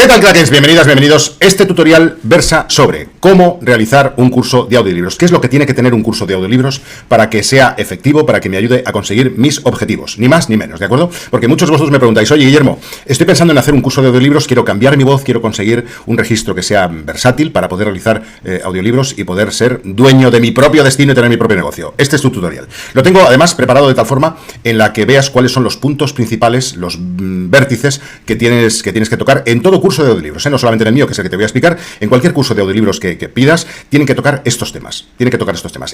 ¿Qué tal, crackers? Bienvenidas, bienvenidos. Este tutorial versa sobre cómo realizar un curso de audiolibros. ¿Qué es lo que tiene que tener un curso de audiolibros para que sea efectivo, para que me ayude a conseguir mis objetivos? Ni más ni menos, ¿de acuerdo? Porque muchos de vosotros me preguntáis, oye, Guillermo, estoy pensando en hacer un curso de audiolibros, quiero cambiar mi voz, quiero conseguir un registro que sea versátil para poder realizar audiolibros y poder ser dueño de mi propio destino y tener mi propio negocio. Este es tu tutorial. Lo tengo además preparado de tal forma en la que veas cuáles son los puntos principales, los vértices que tienes que tocar en todo curso de audiolibros, no solamente en el mío, que es el que te voy a explicar. En cualquier curso de audiolibros que pidas, tienen que tocar estos temas.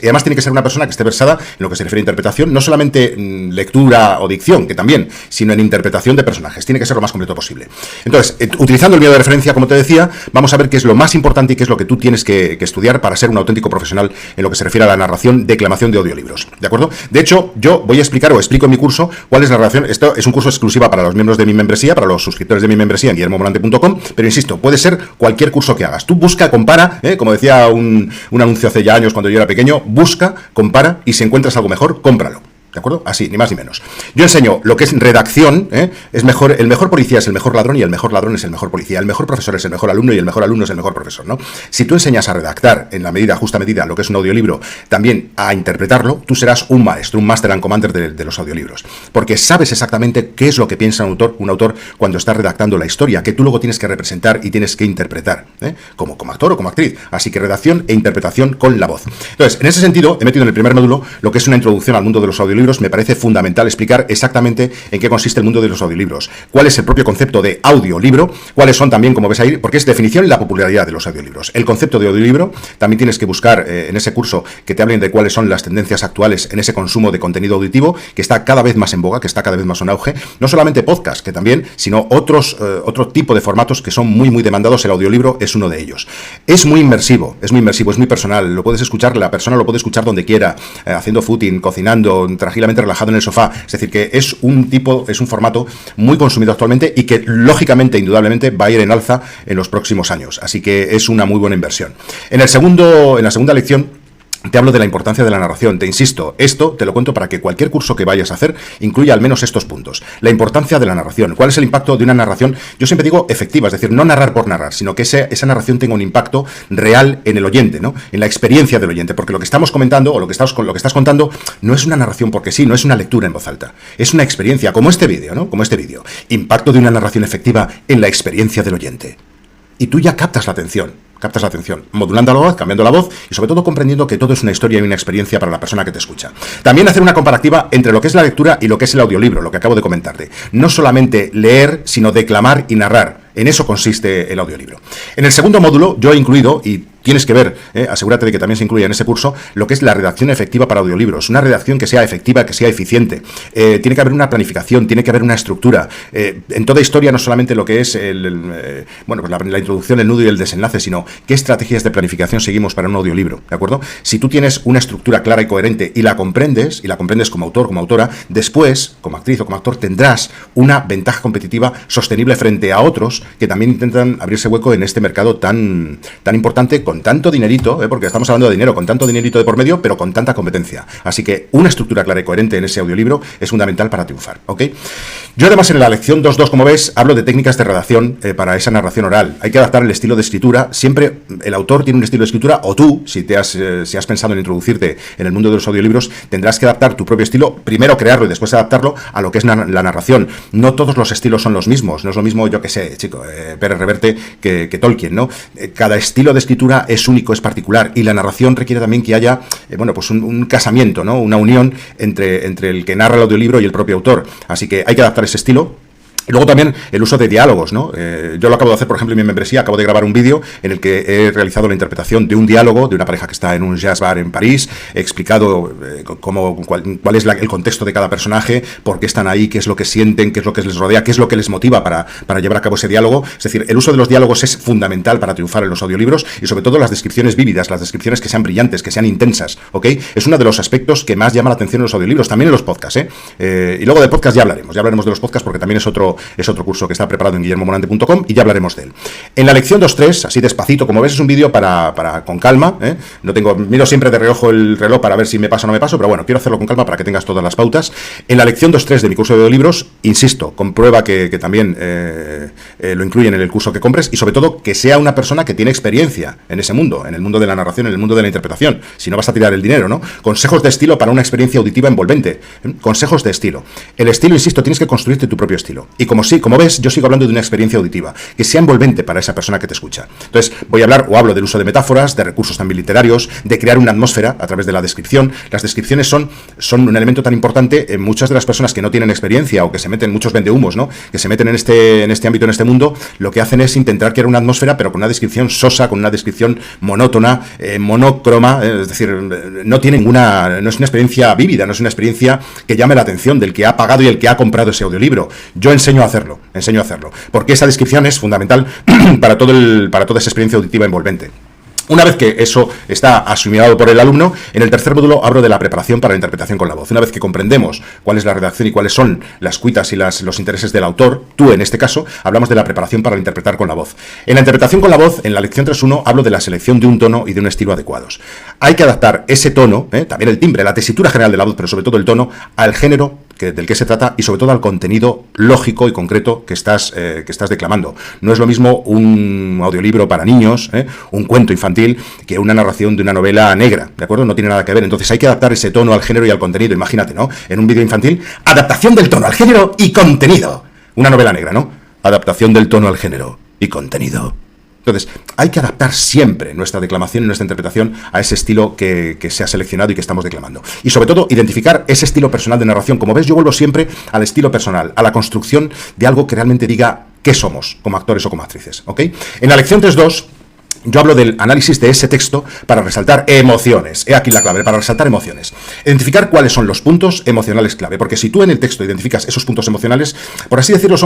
Y además tiene que ser una persona que esté versada en lo que se refiere a interpretación, no solamente lectura o dicción, que también, sino en interpretación de personajes. Tiene que ser lo más completo posible. Entonces, utilizando el vídeo de referencia, como te decía, vamos a ver qué es lo más importante y qué es lo que tú tienes que estudiar para ser un auténtico profesional en lo que se refiere a la narración, declamación de audiolibros. ¿De acuerdo? De hecho, yo voy a explicar o explico en mi curso cuál es la relación. Esto es un curso exclusivo para los miembros de mi membresía, para los suscriptores de mi membresía en guillermomorante.com, pero insisto, puede ser cualquier curso que hagas. Tú busca, compara, como decía un anuncio hace ya años cuando yo era pequeño, busca, compara y si encuentras algo mejor, cómpralo. ¿De acuerdo? Así, ni más ni menos. Yo enseño lo que es redacción, es mejor, el mejor policía es el mejor ladrón y el mejor ladrón es el mejor policía. El mejor profesor es el mejor alumno y el mejor alumno es el mejor profesor, ¿no? Si tú enseñas a redactar en la medida, justa medida, lo que es un audiolibro, también a interpretarlo, tú serás un maestro, un master and commander de los audiolibros. Porque sabes exactamente qué es lo que piensa un autor cuando está redactando la historia, que tú luego tienes que representar y tienes que interpretar, como actor o como actriz. Así que redacción e interpretación con la voz. Entonces, en ese sentido, he metido en el primer módulo lo que es una introducción al mundo de los audiolibros. Me parece fundamental explicar exactamente en qué consiste el mundo de los audiolibros, cuál es el propio concepto de audiolibro, cuáles son también, como ves ahí, porque es definición y la popularidad de los audiolibros. El concepto de audiolibro, también tienes que buscar en ese curso que te hablen de cuáles son las tendencias actuales en ese consumo de contenido auditivo, que está cada vez más en boga, que está cada vez más en auge, no solamente podcast, que también, sino otro tipo de formatos que son muy, muy demandados. El audiolibro es uno de ellos. Es muy inmersivo, es muy personal, lo puedes escuchar, la persona lo puede escuchar donde quiera, haciendo footing, cocinando, tranquilamente relajado en el sofá. Es decir, que es un formato muy consumido actualmente y que lógicamente, indudablemente, va a ir en alza en los próximos años. Así que es una muy buena inversión. En la segunda lección te hablo de la importancia de la narración. Te insisto, esto te lo cuento para que cualquier curso que vayas a hacer incluya al menos estos puntos. La importancia de la narración. ¿Cuál es el impacto de una narración? Yo siempre digo efectiva, es decir, no narrar por narrar, sino que esa narración tenga un impacto real en el oyente, ¿no? En la experiencia del oyente, porque lo que estamos comentando o lo que estás contando no es una narración porque sí, no es una lectura en voz alta. Es una experiencia, como este vídeo, ¿no? Como este vídeo. Impacto de una narración efectiva en la experiencia del oyente. Y tú ya captas la atención, modulando la voz, cambiando la voz y sobre todo comprendiendo que todo es una historia y una experiencia para la persona que te escucha. También hacer una comparativa entre lo que es la lectura y lo que es el audiolibro, lo que acabo de comentarte. No solamente leer, sino declamar y narrar. En eso consiste el audiolibro. En el segundo módulo yo he incluido, y tienes que ver, asegúrate de que también se incluya en ese curso, lo que es la redacción efectiva para audiolibros. Una redacción que sea efectiva, que sea eficiente. Tiene que haber una planificación, tiene que haber una estructura. En toda historia no solamente lo que es la introducción, el nudo y el desenlace, sino qué estrategias de planificación seguimos para un audiolibro, ¿de acuerdo? Si tú tienes una estructura clara y coherente y la comprendes como autor, como autora, después, como actriz o como actor, tendrás una ventaja competitiva sostenible frente a otros que también intentan abrirse hueco en este mercado tan importante, con tanto dinerito, porque estamos hablando de dinero, con tanto dinerito de por medio, pero con tanta competencia. Así que una estructura clara y coherente en ese audiolibro es fundamental para triunfar, ¿ok? Yo además en la lección 2.2, como ves, hablo de técnicas de redacción para esa narración oral. Hay que adaptar el estilo de escritura. Siempre el autor tiene un estilo de escritura, o tú, si has pensado en introducirte en el mundo de los audiolibros, tendrás que adaptar tu propio estilo, primero crearlo y después adaptarlo a lo que es la narración. No todos los estilos son los mismos, no es lo mismo, yo que sé, chico, Pérez Reverte que Tolkien, ¿no? Cada estilo de escritura es único, es particular, y la narración requiere también que haya, un casamiento, ¿no? Una unión entre el que narra el audiolibro y el propio autor. Así que hay que adaptar ese estilo. Y luego también el uso de diálogos, ¿no? Yo lo acabo de hacer, por ejemplo, en mi membresía. Acabo de grabar un vídeo en el que he realizado la interpretación de un diálogo de una pareja que está en un jazz bar en París. He explicado cuál es el contexto de cada personaje, por qué están ahí, qué es lo que sienten, qué es lo que les rodea, qué es lo que les motiva para llevar a cabo ese diálogo. Es decir, el uso de los diálogos es fundamental para triunfar en los audiolibros, y sobre todo las descripciones vívidas, las descripciones que sean brillantes, que sean intensas, ¿ok? Es uno de los aspectos que más llama la atención en los audiolibros, también en los podcasts, y luego de podcast ya hablaremos de los podcasts porque también es otro es otro curso que está preparado en guillermomorante.com y ya hablaremos de él. En la lección 2.3, así despacito, como ves, es un vídeo para con calma, ¿eh? Miro siempre de reojo el reloj para ver si me paso o no me paso, pero bueno, quiero hacerlo con calma para que tengas todas las pautas. En la lección 2.3 de mi curso de audiolibros, insisto, comprueba que también lo incluyen en el curso que compres y sobre todo que sea una persona que tiene experiencia en ese mundo, en el mundo de la narración, en el mundo de la interpretación, si no vas a tirar el dinero, ¿no? Consejos de estilo para una experiencia auditiva envolvente. Consejos de estilo. El estilo, insisto, tienes que construirte tu propio estilo. Y como ves, yo sigo hablando de una experiencia auditiva, que sea envolvente para esa persona que te escucha. Entonces, voy a hablar o hablo del uso de metáforas, de recursos también literarios, de crear una atmósfera a través de la descripción. Las descripciones son un elemento tan importante en muchas de las personas que no tienen experiencia o que se meten, muchos vendehumos, ¿no? Que se meten en este ámbito, en este mundo, lo que hacen es intentar crear una atmósfera, pero con una descripción sosa, con una descripción monótona, monócroma, es decir, no es una experiencia vívida, no es una experiencia que llame la atención del que ha pagado y el que ha comprado ese audiolibro. Yo enseño a hacerlo, porque esa descripción es fundamental para toda esa experiencia auditiva envolvente. Una vez que eso está asumido por el alumno, en el tercer módulo hablo de la preparación para la interpretación con la voz. Una vez que comprendemos cuál es la redacción y cuáles son las cuitas y los intereses del autor, tú en este caso, hablamos de la preparación para interpretar con la voz. En la interpretación con la voz, en la lección 3.1, hablo de la selección de un tono y de un estilo adecuados. Hay que adaptar ese tono, también el timbre, la tesitura general de la voz, pero sobre todo el tono, al género del que se trata y sobre todo al contenido lógico y concreto que estás declamando. No es lo mismo un audiolibro para niños, un cuento infantil, que una narración de una novela negra, ¿de acuerdo? No tiene nada que ver. Entonces hay que adaptar ese tono al género y al contenido. Imagínate, ¿no? En un vídeo infantil, adaptación del tono al género y contenido. Una novela negra, ¿no? Adaptación del tono al género y contenido. Entonces, hay que adaptar siempre nuestra declamación y nuestra interpretación a ese estilo que se ha seleccionado y que estamos declamando. Y sobre todo, identificar ese estilo personal de narración. Como ves, yo vuelvo siempre al estilo personal, a la construcción de algo que realmente diga qué somos como actores o como actrices, ¿ok? En la lección 3.2... yo hablo del análisis de ese texto para resaltar emociones. He aquí la clave, para resaltar emociones. Identificar cuáles son los puntos emocionales clave, porque si tú en el texto identificas esos puntos emocionales, por así decirlo,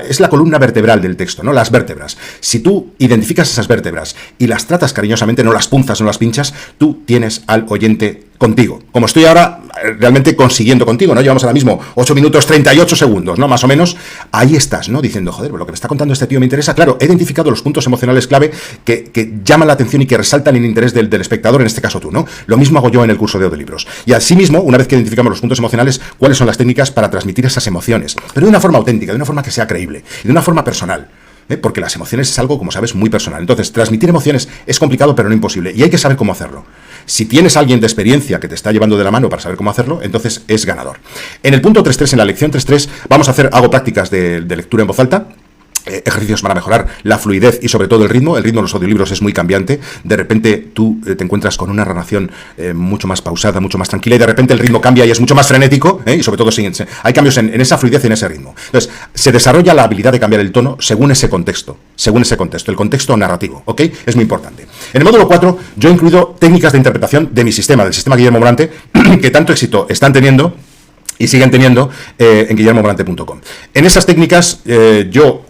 es la columna vertebral del texto, ¿no? Las vértebras. Si tú identificas esas vértebras y las tratas cariñosamente, no las punzas, no las pinchas, tú tienes al oyente contigo. Como estoy ahora realmente consiguiendo contigo, ¿no? Llevamos ahora mismo 8 minutos 38 segundos, ¿no? Más o menos. Ahí estás, ¿no? Diciendo, joder, lo que me está contando este tío me interesa. Claro, he identificado los puntos emocionales clave que llaman la atención y que resaltan el interés del espectador, en este caso tú, ¿no? Lo mismo hago yo en el curso de audiolibros. Y asimismo, una vez que identificamos los puntos emocionales, ¿cuáles son las técnicas para transmitir esas emociones? Pero de una forma auténtica, de una forma que sea creíble, y de una forma personal. Porque las emociones es algo, como sabes, muy personal. Entonces, transmitir emociones es complicado, pero no imposible. Y hay que saber cómo hacerlo. Si tienes a alguien de experiencia que te está llevando de la mano para saber cómo hacerlo, entonces es ganador. En el punto 3.3, en la lección 3.3, hago prácticas de lectura en voz alta. Ejercicios para mejorar la fluidez y sobre todo el ritmo. El ritmo de los audiolibros es muy cambiante. De repente tú te encuentras con una narración mucho más pausada, mucho más tranquila, y de repente el ritmo cambia y es mucho más frenético, y sobre todo hay cambios en esa fluidez y en ese ritmo. Entonces, se desarrolla la habilidad de cambiar el tono según ese contexto, el contexto narrativo, ¿ok? Es muy importante. En el módulo 4, yo he incluido técnicas de interpretación de mi sistema, del sistema Guillermo Morante, que tanto éxito están teniendo y siguen teniendo en guillermomorante.com. En esas técnicas yo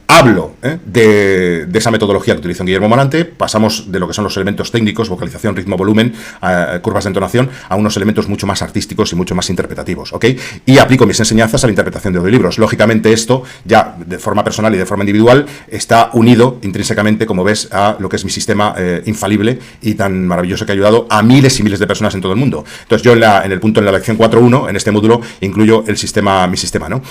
hablo de esa metodología que utilizo en Guillermo Morante. Pasamos de lo que son los elementos técnicos, vocalización, ritmo, volumen, curvas de entonación, a unos elementos mucho más artísticos y mucho más interpretativos, ¿ok? Y aplico mis enseñanzas a la interpretación de audiolibros. Lógicamente esto, ya de forma personal y de forma individual, está unido intrínsecamente, como ves, a lo que es mi sistema infalible y tan maravilloso que ha ayudado a miles y miles de personas en todo el mundo. Entonces yo en la lección 4.1, en este módulo, incluyo mi sistema, ¿no?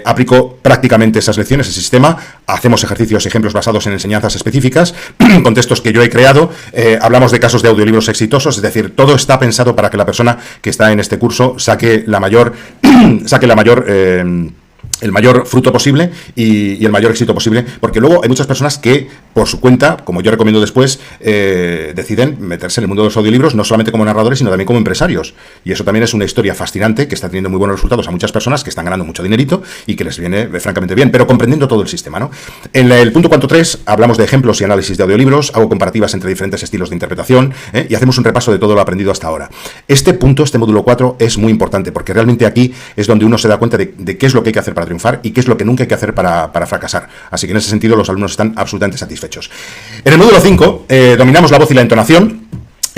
Aplico prácticamente esas lecciones, el sistema. Hacemos ejercicios y ejemplos basados en enseñanzas específicas, contextos que yo he creado, hablamos de casos de audiolibros exitosos, es decir, todo está pensado para que la persona que está en este curso saque el mayor fruto posible y el mayor éxito posible, porque luego hay muchas personas que, por su cuenta, como yo recomiendo después, deciden meterse en el mundo de los audiolibros, no solamente como narradores, sino también como empresarios. Y eso también es una historia fascinante, que está teniendo muy buenos resultados a muchas personas que están ganando mucho dinerito y que les viene francamente bien, pero comprendiendo todo el sistema, ¿no? En el punto 4.3 hablamos de ejemplos y análisis de audiolibros, hago comparativas entre diferentes estilos de interpretación, y hacemos un repaso de todo lo aprendido hasta ahora. Este módulo 4, es muy importante, porque realmente aquí es donde uno se da cuenta de qué es lo que hay que hacer para triunfar y qué es lo que nunca hay que hacer para fracasar. Así que en ese sentido los alumnos están absolutamente satisfechos. En el módulo 5 dominamos la voz y la entonación.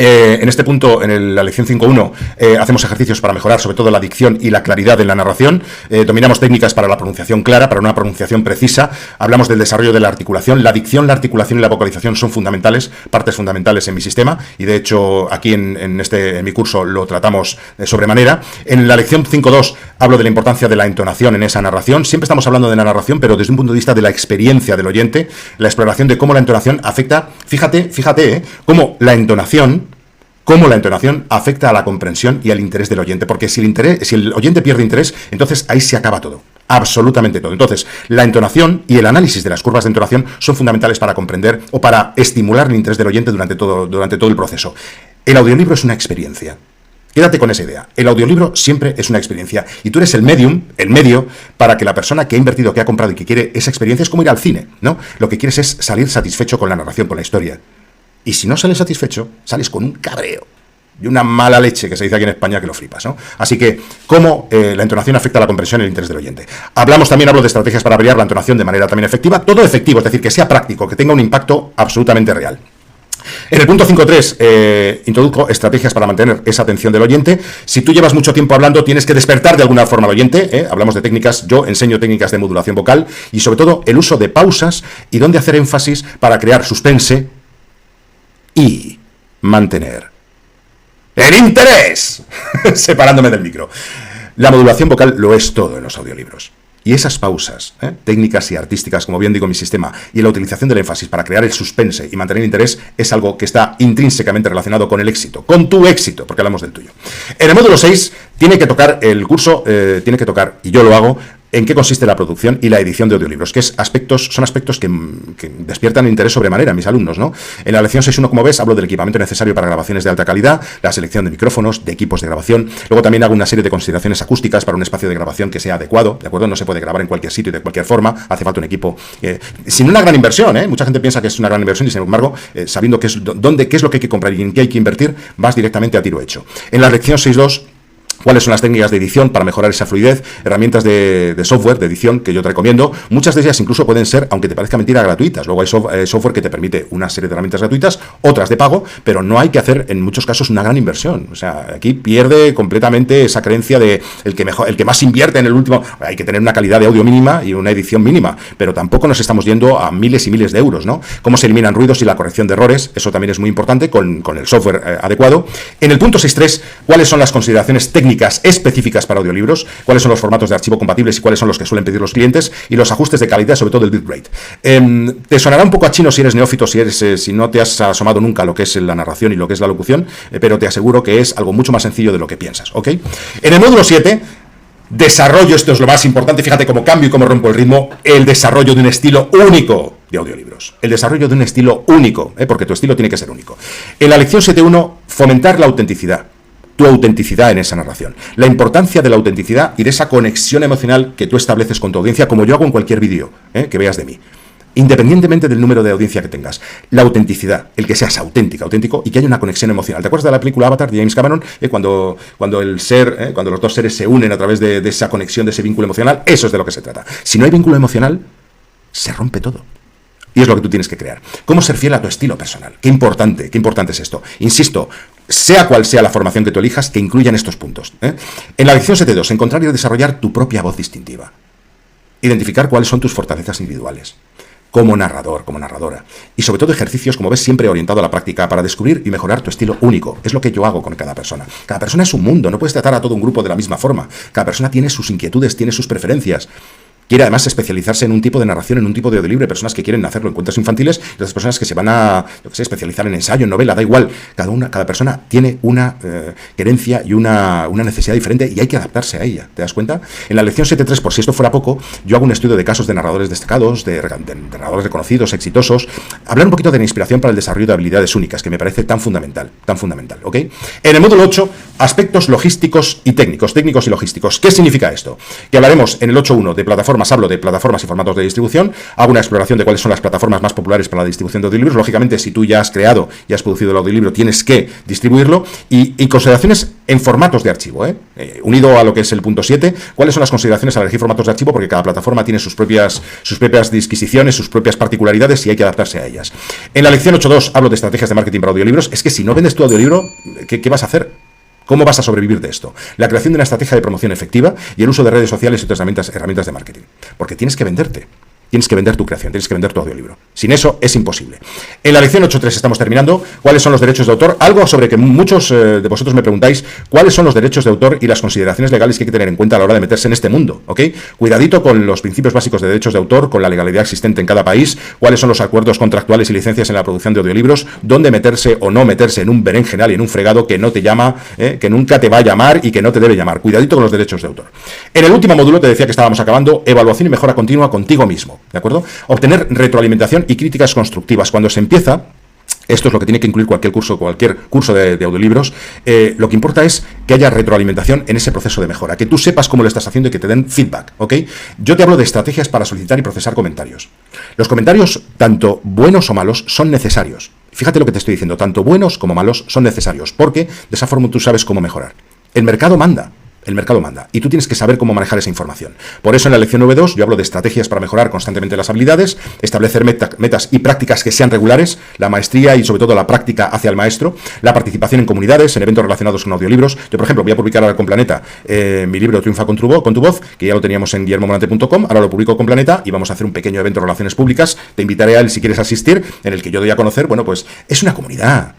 En este punto, en la lección 5.1, hacemos ejercicios para mejorar sobre todo la dicción y la claridad en la narración. Dominamos técnicas para la pronunciación clara, para una pronunciación precisa. Hablamos del desarrollo de la articulación. La dicción, la articulación y la vocalización son fundamentales, partes fundamentales en mi sistema, y de hecho aquí en mi curso lo tratamos de sobremanera. En la lección 5.2 hablo de la importancia de la entonación en esa narración. Siempre estamos hablando de la narración, pero desde un punto de vista de la experiencia del oyente, la exploración de cómo la entonación afecta, fíjate, cómo la entonación afecta a la comprensión y al interés del oyente, porque si el oyente pierde interés, entonces ahí se acaba todo, absolutamente todo. Entonces, la entonación y el análisis de las curvas de entonación son fundamentales para comprender o para estimular el interés del oyente durante todo el proceso. El audiolibro es una experiencia. Quédate con esa idea. El audiolibro siempre es una experiencia y tú eres el medio para que la persona que ha invertido, que ha comprado y que quiere esa experiencia, es como ir al cine, ¿no? Lo que quieres es salir satisfecho con la narración, con la historia. Y si no sales satisfecho, sales con un cabreo y una mala leche, que se dice aquí en España, que lo flipas, ¿no? Así que, ¿cómo la entonación afecta a la comprensión y el interés del oyente? Hablo de estrategias para variar la entonación de manera también efectiva. Todo efectivo, es decir, que sea práctico, que tenga un impacto absolutamente real. En el punto 5.3 introduzco estrategias para mantener esa atención del oyente. Si tú llevas mucho tiempo hablando, tienes que despertar de alguna forma al oyente. Hablamos de técnicas, yo enseño técnicas de modulación vocal y sobre todo el uso de pausas y dónde hacer énfasis para crear suspense y mantener el interés, separándome del micro. La modulación vocal lo es todo en los audiolibros. Y esas pausas, técnicas y artísticas, como bien digo en mi sistema, y la utilización del énfasis para crear el suspense y mantener el interés es algo que está intrínsecamente relacionado con el éxito, con tu éxito, porque hablamos del tuyo. En el módulo 6 tiene que tocar el curso, y yo lo hago, en qué consiste la producción y la edición de audiolibros, que son aspectos que despiertan interés sobremanera a mis alumnos, ¿no? En la lección 6.1, como ves, hablo del equipamiento necesario para grabaciones de alta calidad, la selección de micrófonos, de equipos de grabación. Luego también hago una serie de consideraciones acústicas para un espacio de grabación que sea adecuado, ¿de acuerdo? No se puede grabar en cualquier sitio y de cualquier forma, hace falta un equipo sin una gran inversión, ¿eh? Mucha gente piensa que es una gran inversión y, sin embargo, sabiendo qué es lo que hay que comprar y en qué hay que invertir, vas directamente a tiro hecho. En la lección 6.2, ¿cuáles son las técnicas de edición para mejorar esa fluidez? Herramientas de software, de edición, que yo te recomiendo. Muchas de ellas incluso pueden ser, aunque te parezca mentira, gratuitas. Luego hay software que te permite una serie de herramientas gratuitas, otras de pago, pero no hay que hacer, en muchos casos, una gran inversión. O sea, aquí pierde completamente esa creencia de el que más invierte en el último. Hay que tener una calidad de audio mínima y una edición mínima, pero tampoco nos estamos yendo a miles y miles de euros, ¿no? Cómo se eliminan ruidos y la corrección de errores, eso también es muy importante con el software adecuado. En el punto 6.3, ¿cuáles son las consideraciones técnicas específicas para audiolibros? ¿Cuáles son los formatos de archivo compatibles y cuáles son los que suelen pedir los clientes? Y los ajustes de calidad, sobre todo el bitrate. Te sonará un poco a chino si eres neófito, si no te has asomado nunca a lo que es la narración y lo que es la locución, pero te aseguro que es algo mucho más sencillo de lo que piensas, ¿ok? En el módulo 7, desarrollo, esto es lo más importante, fíjate cómo cambio y cómo rompo el ritmo, el desarrollo de un estilo único de audiolibros. El desarrollo de un estilo único, porque tu estilo tiene que ser único. En la lección 7.1, fomentar la autenticidad. Tu autenticidad en esa narración. La importancia de la autenticidad y de esa conexión emocional que tú estableces con tu audiencia, como yo hago en cualquier vídeo que veas de mí. Independientemente del número de audiencia que tengas. La autenticidad, el que seas auténtico y que haya una conexión emocional. ¿Te acuerdas de la película Avatar de James Cameron? Cuando los dos seres se unen a través de esa conexión, de ese vínculo emocional. Eso es de lo que se trata. Si no hay vínculo emocional, se rompe todo. Y es lo que tú tienes que crear. ¿Cómo ser fiel a tu estilo personal? Qué importante es esto. Insisto, sea cual sea la formación que tú elijas, que incluyan estos puntos. En la lección 7.2, encontrar y desarrollar tu propia voz distintiva. Identificar cuáles son tus fortalezas individuales. Como narrador, como narradora. Y sobre todo ejercicios, como ves, siempre orientado a la práctica para descubrir y mejorar tu estilo único. Es lo que yo hago con cada persona. Cada persona es un mundo, no puedes tratar a todo un grupo de la misma forma. Cada persona tiene sus inquietudes, tiene sus preferencias. Quiere además especializarse en un tipo de narración, en un tipo de audiolibro. Personas que quieren hacerlo en cuentos infantiles, y otras personas que se van a especializar en ensayo, en novela, da igual. Cada persona tiene una querencia y una necesidad diferente y hay que adaptarse a ella. ¿Te das cuenta? En la lección 7.3, por si esto fuera poco, yo hago un estudio de casos de narradores destacados, de narradores reconocidos, exitosos. Hablar un poquito de la inspiración para el desarrollo de habilidades únicas, que me parece tan fundamental, ¿ok? En el módulo 8, aspectos logísticos y técnicos y logísticos. ¿Qué significa esto? Que hablaremos en el 8.1 de plataformas plataformas hablo de plataformas y formatos de distribución, hago una exploración de cuáles son las plataformas más populares para la distribución de audiolibros. Lógicamente, si tú ya has creado y has producido el audiolibro, tienes que distribuirlo, y consideraciones en formatos de archivo, unido a lo que es el punto 7, cuáles son las consideraciones al elegir formatos de archivo, porque cada plataforma tiene sus propias disquisiciones, sus propias particularidades, y hay que adaptarse a ellas. En la lección 8.2 hablo de estrategias de marketing para audiolibros. Es que si no vendes tu audiolibro, ¿qué vas a hacer? ¿Cómo vas a sobrevivir de esto? La creación de una estrategia de promoción efectiva y el uso de redes sociales y otras herramientas de marketing. Porque tienes que venderte. Tienes que vender tu creación, tienes que vender tu audiolibro. Sin eso es imposible. En la lección 8.3 estamos terminando. ¿Cuáles son los derechos de autor? Algo sobre que muchos de vosotros me preguntáis, ¿cuáles son los derechos de autor y las consideraciones legales que hay que tener en cuenta a la hora de meterse en este mundo? ¿Ok? Cuidadito con los principios básicos de derechos de autor, con la legalidad existente en cada país, cuáles son los acuerdos contractuales y licencias en la producción de audiolibros, dónde meterse o no meterse en un berenjenal y en un fregado que no te llama, que nunca te va a llamar y que no te debe llamar. Cuidadito con los derechos de autor. En el último módulo te decía que estábamos acabando evaluación y mejora continua contigo mismo. ¿De acuerdo? Obtener retroalimentación y críticas constructivas. Cuando se empieza, esto es lo que tiene que incluir cualquier curso de audiolibros, lo que importa es que haya retroalimentación en ese proceso de mejora, que tú sepas cómo lo estás haciendo y que te den feedback, ¿ok? Yo te hablo de estrategias para solicitar y procesar comentarios. Los comentarios, tanto buenos o malos, son necesarios. Fíjate lo que te estoy diciendo, tanto buenos como malos son necesarios, porque de esa forma tú sabes cómo mejorar. El mercado manda. El mercado manda y tú tienes que saber cómo manejar esa información. Por eso en la lección 9.2 yo hablo de estrategias para mejorar constantemente las habilidades, establecer metas y prácticas que sean regulares, la maestría y sobre todo la práctica hacia el maestro, la participación en comunidades, en eventos relacionados con audiolibros. Yo, por ejemplo, voy a publicar ahora con Planeta mi libro Triunfa con tu voz, que ya lo teníamos en guillermomorante.com, ahora lo publico con Planeta y vamos a hacer un pequeño evento de relaciones públicas. Te invitaré a él si quieres asistir, en el que yo doy a conocer, bueno, pues es una comunidad,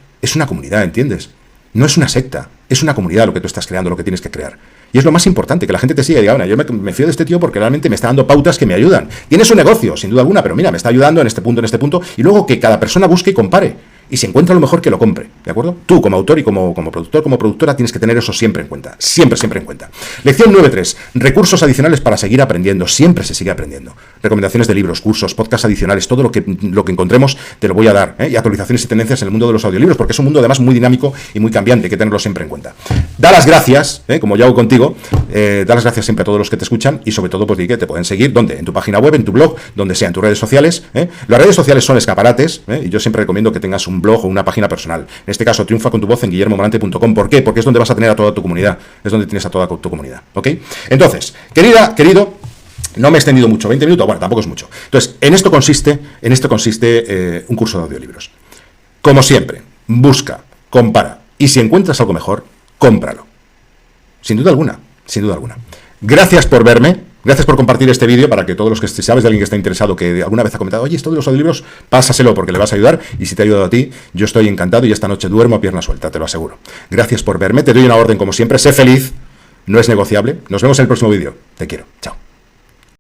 ¿entiendes? No es una secta, es una comunidad lo que tú estás creando, lo que tienes que crear. Y es lo más importante, que la gente te siga y diga, bueno, yo me fío de este tío porque realmente me está dando pautas que me ayudan. Tiene su negocio, sin duda alguna, pero mira, me está ayudando en este punto, y luego que cada persona busque y compare. Y si encuentra lo mejor, que lo compre, ¿de acuerdo? Tú, como autor y como productor, como productora, tienes que tener eso siempre en cuenta. Siempre en cuenta. Lección 9.3. Recursos adicionales para seguir aprendiendo. Siempre se sigue aprendiendo. Recomendaciones de libros, cursos, podcasts adicionales, todo lo que encontremos te lo voy a dar, y actualizaciones y tendencias en el mundo de los audiolibros, porque es un mundo además muy dinámico y muy cambiante, hay que tenerlo siempre en cuenta. Da las gracias, como yo hago contigo, da las gracias siempre a todos los que te escuchan y sobre todo, pues di que te pueden seguir, ¿dónde? En tu página web, en tu blog, donde sea, en tus redes sociales. Las redes sociales son escaparates, y yo siempre recomiendo que tengas un blog o una página personal. En este caso, Triunfa con tu voz en guillermomorante.com. ¿Por qué? Porque es donde vas a tener a toda tu comunidad. Es donde tienes a toda tu comunidad. ¿Ok? Entonces, querido, no me he extendido mucho, 20 minutos, bueno, tampoco es mucho. Entonces, en esto consiste un curso de audiolibros. Como siempre, busca, compara, y si encuentras algo mejor, cómpralo. Sin duda alguna. Gracias por verme. Gracias por compartir este vídeo para que todos los que sabes de alguien que está interesado, que alguna vez ha comentado, oye, esto de los audiolibros, pásaselo porque le vas a ayudar, y si te ha ayudado a ti, yo estoy encantado y esta noche duermo a pierna suelta, te lo aseguro. Gracias por verme, te doy una orden como siempre, sé feliz, no es negociable. Nos vemos en el próximo vídeo. Te quiero. Chao.